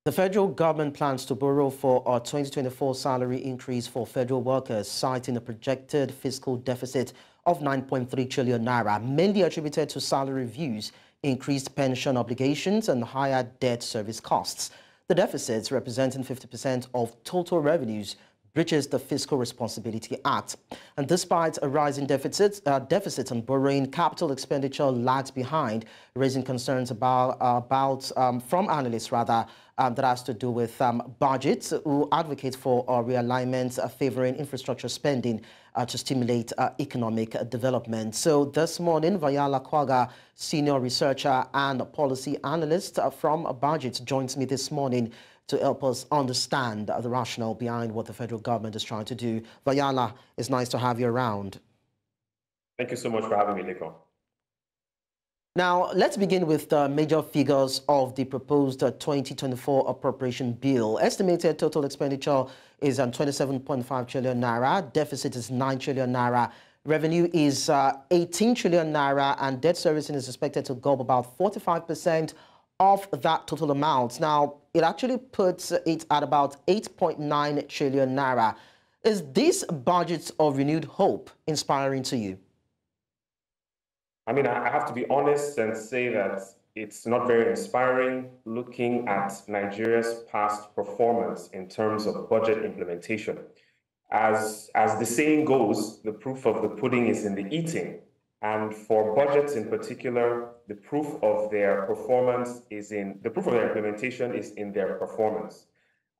The federal government plans to borrow for a 2024 salary increase for federal workers, citing a projected fiscal deficit of 9.3 trillion naira, mainly attributed to salary reviews, increased pension obligations, and higher debt service costs. The deficits, representing 50% of total revenues, breaches the Fiscal Responsibility Act. And despite a rising deficit on borrowing, capital expenditure lags behind, raising concerns from analysts that has to do with budgets, who advocate for realignment, favouring infrastructure spending to stimulate economic development. So this morning, Vahyala Kwaga, senior researcher and policy analyst from BudgIT, joins me this morning to help us understand the rationale behind what the federal government is trying to do. Vahyala, it's nice to have you around. Thank you so much for having me, Lekan. Now, let's begin with the major figures of the proposed 2024 appropriation bill. Estimated total expenditure is 27.5 trillion naira. Deficit is 9 trillion naira. Revenue is 18 trillion naira, and debt servicing is expected to go up about 45% of that total amount. Now, it actually puts it at about 8.9 trillion naira. Is this budget of renewed hope inspiring to you? I mean, I have to be honest and say that it's not very inspiring looking at Nigeria's past performance in terms of budget implementation. As the saying goes, the proof of the pudding is in the eating. And for budgets in particular, the proof of their implementation is in their performance.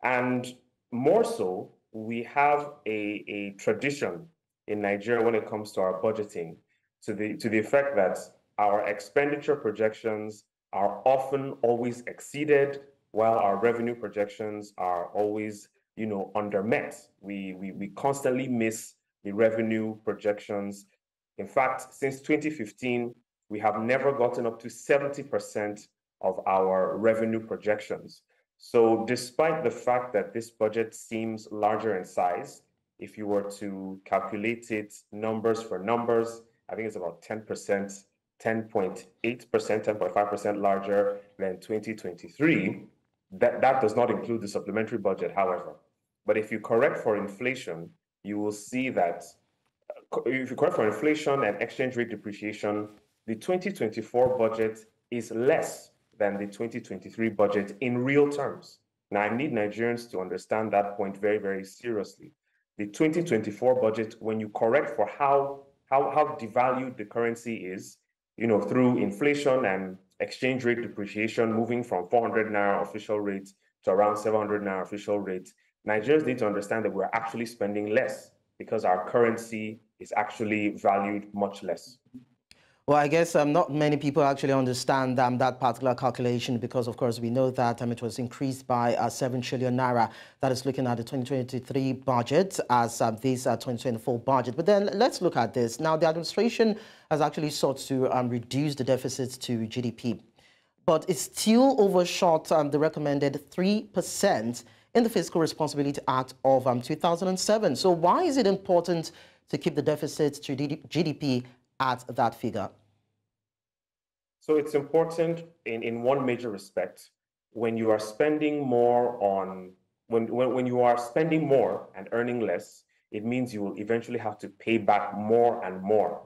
And more so, we have a tradition in Nigeria when it comes to our budgeting, to the effect that our expenditure projections are often always exceeded, while our revenue projections are always, undermet. We constantly miss the revenue projections. In fact, since 2015, we have never gotten up to 70% of our revenue projections. So despite the fact that this budget seems larger in size, if you were to calculate it numbers for numbers, I think it's about 10%, 10.8%, 10.5% larger than 2023. That does not include the supplementary budget, however. But if you correct for inflation, you will see that if you correct for inflation and exchange rate depreciation, the 2024 budget is less than the 2023 budget in real terms. Now, I need Nigerians to understand that point very, very seriously. The 2024 budget, when you correct for how devalued the currency is, through inflation and exchange rate depreciation, moving from 400 naira official rate to around 700 naira official rate, Nigerians need to understand that we're actually spending less because our currency is actually valued much less. Well, I guess not many people actually understand that particular calculation because, of course, we know that it was increased by 7 trillion naira. That is looking at the 2023 budget as this 2024 budget. But then let's look at this. Now, the administration has actually sought to reduce the deficit to GDP, but it's still overshot the recommended 3% in the Fiscal Responsibility Act of 2007. So why is it important to keep the deficit to GDP at that figure? So it's important in one major respect. When you are spending more when you are spending more and earning less, it means you will eventually have to pay back more and more.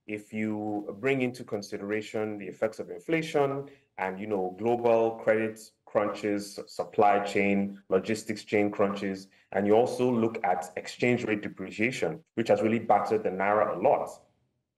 If you bring into consideration the effects of inflation and global credit crunches, supply chain, logistics chain crunches, and you also look at exchange rate depreciation, which has really battered the naira a lot.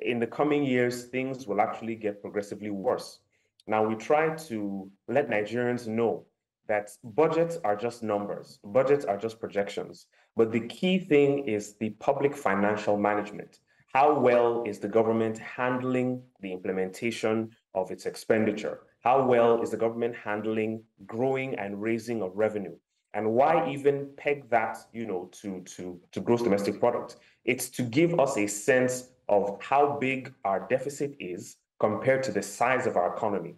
In the coming years, things will actually get progressively worse. Now, we try to let Nigerians know that budgets are just numbers, budgets are just projections, but the key thing is the public financial management. How well is the government handling the implementation of its expenditure? How well is the government handling growing and raising of revenue? And why even peg that, to gross domestic product? It's to give us a sense of how big our deficit is compared to the size of our economy.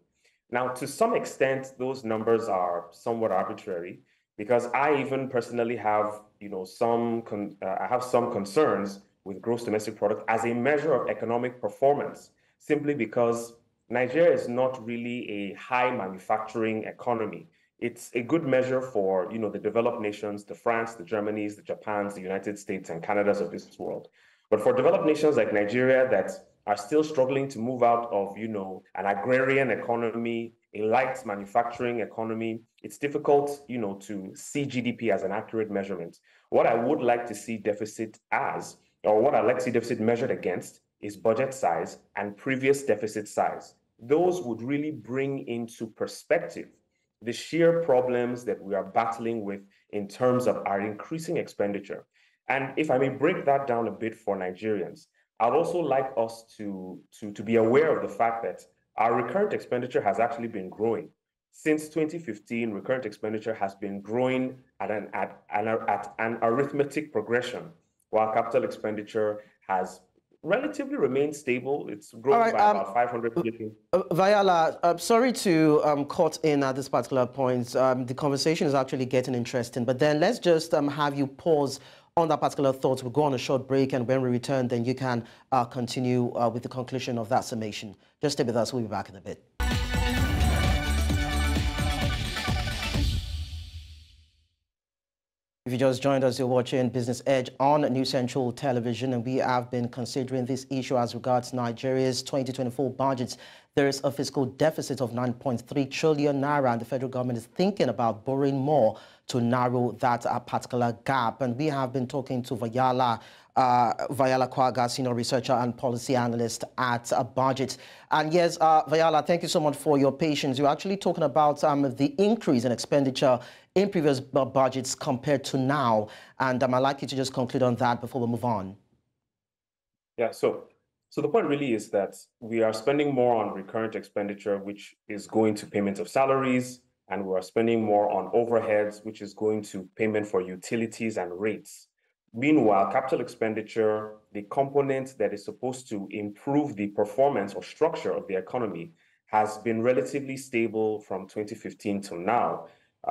Now, to some extent, those numbers are somewhat arbitrary because I even personally have, some concerns with gross domestic product as a measure of economic performance, simply because Nigeria is not really a high manufacturing economy. It's a good measure for, the developed nations, the France, the Germanys, the Japans, the United States, and Canadas of this world. But for developed nations like Nigeria that are still struggling to move out of, an agrarian economy, a light manufacturing economy, it's difficult, to see GDP as an accurate measurement. What I would like to see deficit as, or what I'd like to see deficit measured against, is budget size and previous deficit size. Those would really bring into perspective the sheer problems that we are battling with in terms of our increasing expenditure. And if I may break that down a bit for Nigerians, I'd also like us to be aware of the fact that our recurrent expenditure has actually been growing. Since 2015, recurrent expenditure has been growing at an arithmetic progression, while capital expenditure has relatively remained stable. It's grown by about 500 billion. Vahyala, I'm sorry to cut in at this particular point. The conversation is actually getting interesting, but then let's just have you pause on that particular thought. We'll go on a short break, and when we return, then you can continue with the conclusion of that summation. Just stay with us. We'll be back in a bit. If you just joined us, you're watching Business Edge on New Central Television, and we have been considering this issue as regards Nigeria's 2024 budget. There is a fiscal deficit of 9.3 trillion naira, and the federal government is thinking about borrowing more to narrow that particular gap. And we have been talking to Vahyala Kwaga, senior researcher and policy analyst at BudgIT. And yes, Vahyala, thank you so much for your patience. You're actually talking about the increase in expenditure in previous budgets compared to now. And I'd like you to just conclude on that before we move on. Yeah, so the point really is that we are spending more on recurrent expenditure, which is going to payment of salaries, and we are spending more on overheads, which is going to payment for utilities and rates. Meanwhile, capital expenditure, the component that is supposed to improve the performance or structure of the economy, has been relatively stable from 2015 till now.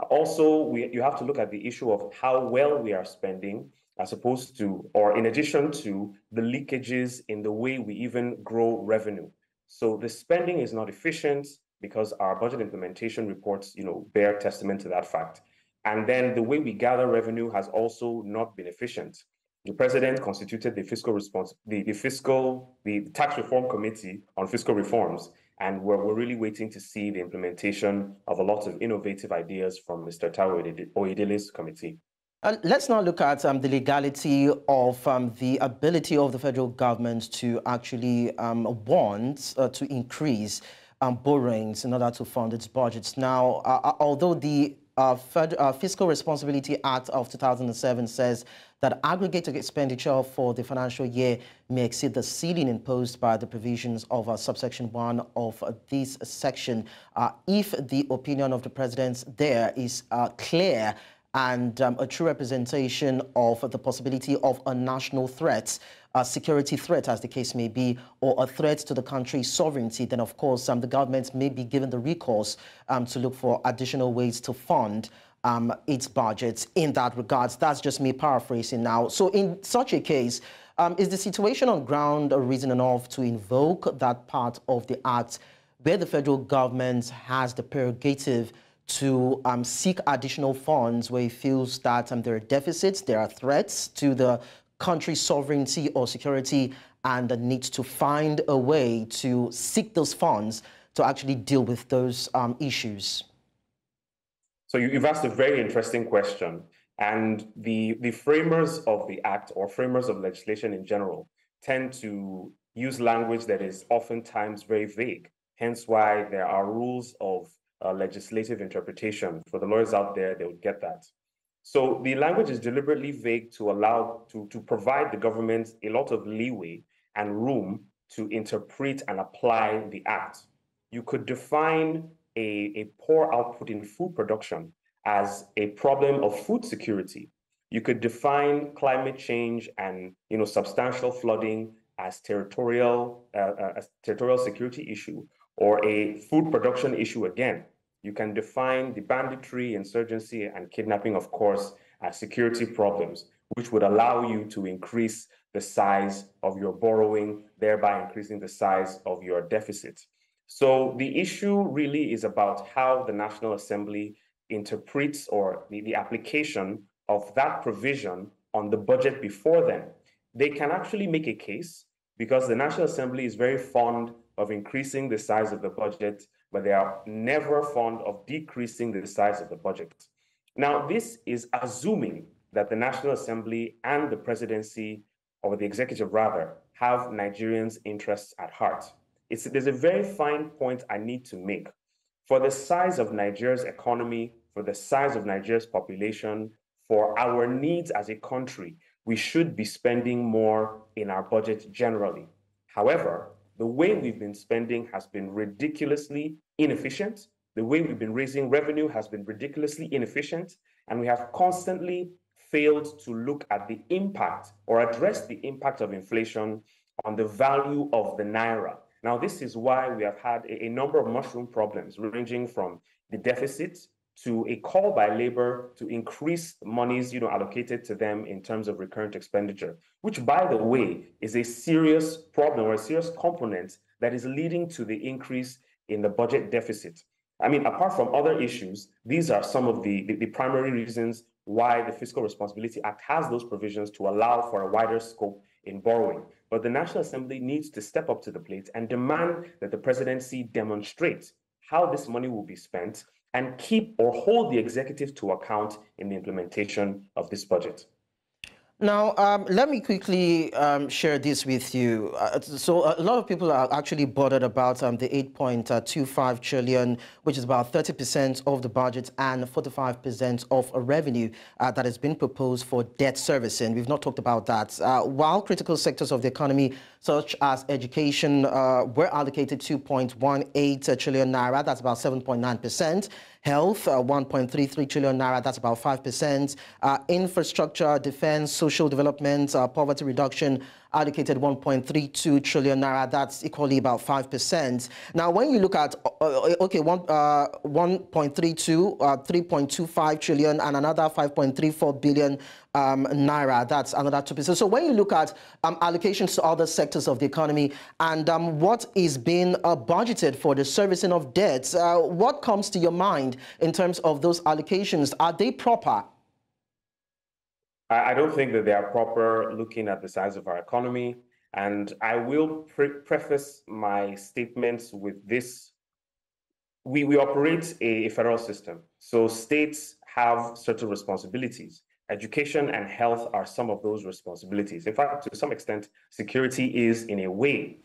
Also, you have to look at the issue of how well we are spending as opposed to, or in addition to, the leakages in the way we even grow revenue. So the spending is not efficient because our budget implementation reports, bear testament to that fact. And then the way we gather revenue has also not been efficient. The president constituted the the tax reform committee on fiscal reforms, and we're really waiting to see the implementation of a lot of innovative ideas from Mr. Tawo Oyedele's committee. Let's now look at the legality of the ability of the federal government to actually want to increase borrowings in order to fund its budgets. Now, although the Fiscal Responsibility Act of 2007 says that aggregate expenditure for the financial year may exceed the ceiling imposed by the provisions of subsection 1 of this section, if the opinion of the president there is clear and a true representation of the possibility of a national threat, a security threat, as the case may be, or a threat to the country's sovereignty, then of course the government may be given the recourse to look for additional ways to fund its budgets in that regards. That's just me paraphrasing now. So in such a case, is the situation on ground a reason enough to invoke that part of the act where the federal government has the prerogative to seek additional funds where it feels that there are deficits, there are threats to the country's sovereignty or security, and the need to find a way to seek those funds to actually deal with those issues? So you've asked a very interesting question. And the framers of the act, or framers of legislation in general, tend to use language that is oftentimes very vague. Hence why there are rules of legislative interpretation. For the lawyers out there, they would get that. So the language is deliberately vague to allow, to provide the government a lot of leeway and room to interpret and apply the act. You could define a poor output in food production as a problem of food security. You could define climate change and substantial flooding as territorial security issue, or a food production issue again. You can define the banditry, insurgency, and kidnapping, of course, as security problems, which would allow you to increase the size of your borrowing, thereby increasing the size of your deficit. So the issue really is about how the National Assembly interprets or the application of that provision on the budget before them. They can actually make a case because the National Assembly is very fond of increasing the size of the budget, but they are never fond of decreasing the size of the budget. Now, this is assuming that the National Assembly and the presidency, or the executive rather, have Nigerians' interests at heart. There's a very fine point I need to make. For the size of Nigeria's economy, for the size of Nigeria's population, for our needs as a country, we should be spending more in our budget generally. However, the way we've been spending has been ridiculously inefficient. The way we've been raising revenue has been ridiculously inefficient, and we have constantly failed to look at the impact or address the impact of inflation on the value of the naira. Now, this is why we have had a number of mushroom problems, ranging from the deficit to a call by labor to increase monies allocated to them in terms of recurrent expenditure, which, by the way, is a serious problem or a serious component that is leading to the increase in the budget deficit. I mean, apart from other issues, these are some of the primary reasons why the Fiscal Responsibility Act has those provisions to allow for a wider scope in borrowing. But the National Assembly needs to step up to the plate and demand that the presidency demonstrate how this money will be spent and keep or hold the executive to account in the implementation of this budget. Now, let me quickly share this with you. So a lot of people are actually bothered about the 8.25 trillion, which is about 30% of the budget and 45% of revenue that has been proposed for debt servicing. We've not talked about that. While critical sectors of the economy, such as education, were allocated 2.18 trillion naira, that's about 7.9%. Health, 1.33 trillion naira, that's about 5%. Infrastructure, defense, social development, poverty reduction, allocated 1.32 trillion naira, that's equally about 5%. Now, when you look at, 1.32, 3.25 trillion and another 5.34 billion naira, that's another 2%. So when you look at allocations to other sectors of the economy and what is being budgeted for the servicing of debts, what comes to your mind in terms of those allocations? Are they proper? I don't think that they are proper looking at the size of our economy. And I will preface my statements with this. We operate a federal system. So states have certain responsibilities. Education and health are some of those responsibilities. In fact, to some extent, security is in a way.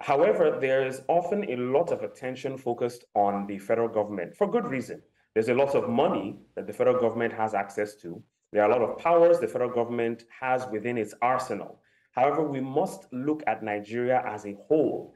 However, there is often a lot of attention focused on the federal government for good reason. There's a lot of money that the federal government has access to. There are a lot of powers the federal government has within its arsenal. However, we must look at Nigeria as a whole.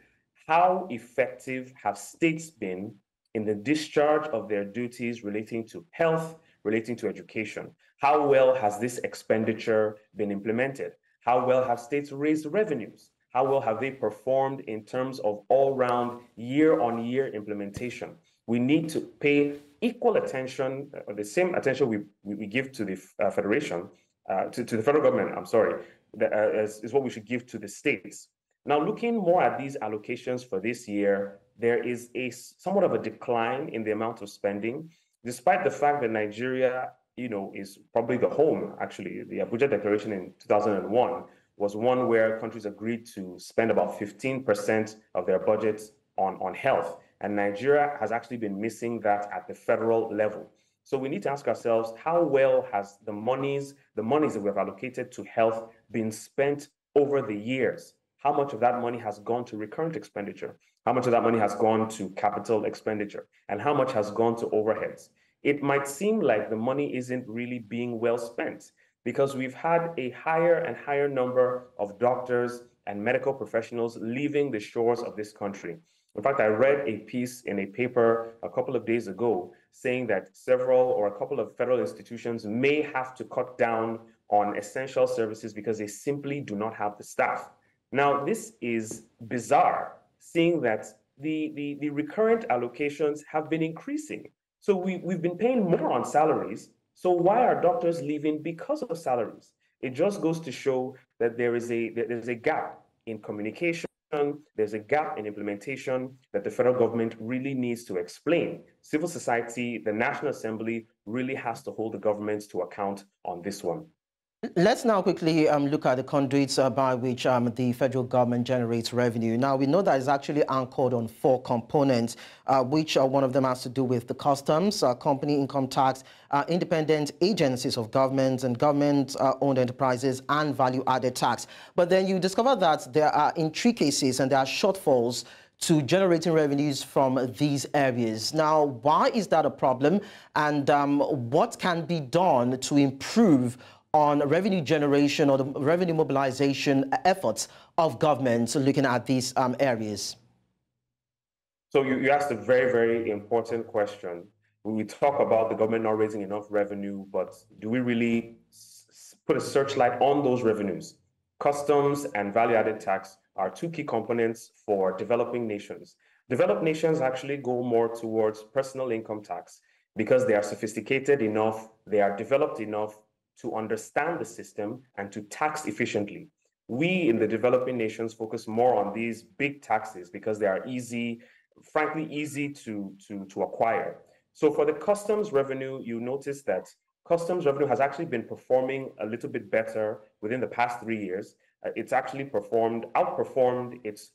How effective have states been in the discharge of their duties relating to health, relating to education? How well has this expenditure been implemented? How well have states raised revenues? How well have they performed in terms of all-round year-on-year implementation? We need to pay equal attention, or the same attention we give to the federation, to the federal government, I'm sorry, is what we should give to the states. Now, looking more at these allocations for this year, there is somewhat of a decline in the amount of spending, despite the fact that Nigeria, is probably the home, actually. The Abuja Declaration in 2001 was one where countries agreed to spend about 15% of their budgets on health. And Nigeria has actually been missing that at the federal level. So we need to ask ourselves, how well has the monies that we have allocated to health been spent over the years? How much of that money has gone to recurrent expenditure? How much of that money has gone to capital expenditure? And how much has gone to overheads? It might seem like the money isn't really being well spent because we've had a higher and higher number of doctors and medical professionals leaving the shores of this country. In fact, I read a piece in a paper a couple of days ago saying that several or a couple of federal institutions may have to cut down on essential services because they simply do not have the staff. Now, this is bizarre, seeing that the recurrent allocations have been increasing. So we've been paying more on salaries. So why are doctors leaving because of salaries? It just goes to show that there's a gap in communication there's a gap in implementation that the federal government really needs to explain. Civil society, the National Assembly really has to hold the government to account on this one. Let's now quickly look at the conduits by which the federal government generates revenue. Now, we know that it's actually anchored on 4 components, which one of them has to do with the customs, company income tax, independent agencies of government and government-owned enterprises, and value-added tax. But then you discover that there are intricacies and there are shortfalls to generating revenues from these areas. Now, why is that a problem? And what can be done to improve on revenue generation or the revenue mobilization efforts of governments looking at these areas? So you asked a very, very important question. When we talk about the government not raising enough revenue, but do we really put a searchlight on those revenues? Customs and value-added tax are 2 key components for developing nations. Developed nations actually go more towards personal income tax because they are sophisticated enough, they are developed enough to understand the system and to tax efficiently. We in the developing nations focus more on these big taxes because they are easy, frankly, easy to acquire. So for the customs revenue, you notice that customs revenue has actually been performing a little bit better within the past 3 years. It's actually outperformed its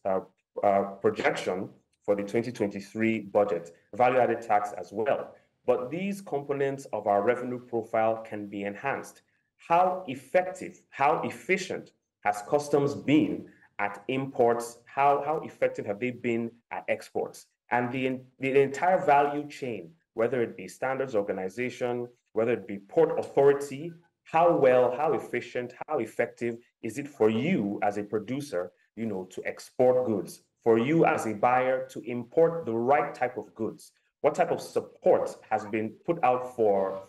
projection for the 2023 budget, value-added tax as well. But these components of our revenue profile can be enhanced. How effective, how efficient has customs been at imports? How effective have they been at exports? And the entire value chain, whether it be standards organization, whether it be port authority, how well, how efficient, how effective is it for you as a producer, to export goods, for you as a buyer to import the right type of goods? What type of support has been put out for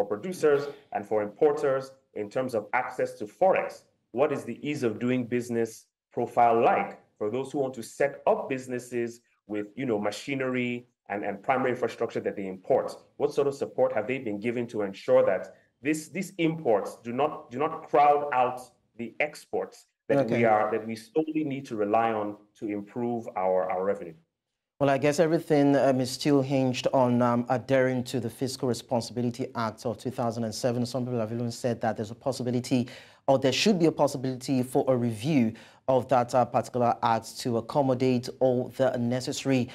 producers and for importers in terms of access to Forex? What is the ease of doing business profile like for those who want to set up businesses with machinery and primary infrastructure that they import? What sort of support have they been given to ensure that these imports do not crowd out the exports that we solely need to rely on to improve our revenue? Well, I guess everything is still hinged on adhering to the Fiscal Responsibility Act of 2007. Some people have even said that there's a possibility, or there should be a possibility for a review of that particular act to accommodate all the necessary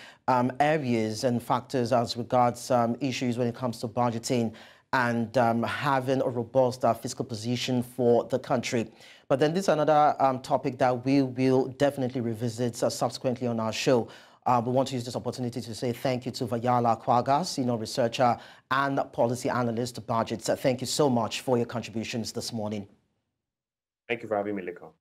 areas and factors as regards issues when it comes to budgeting and having a robust fiscal position for the country. But then this is another topic that we will definitely revisit subsequently on our show. We want to use this opportunity to say thank you to Vahyala Kwaga, senior researcher and policy analyst, BudgIT. Thank you so much for your contributions this morning. Thank you for having me, Lekan.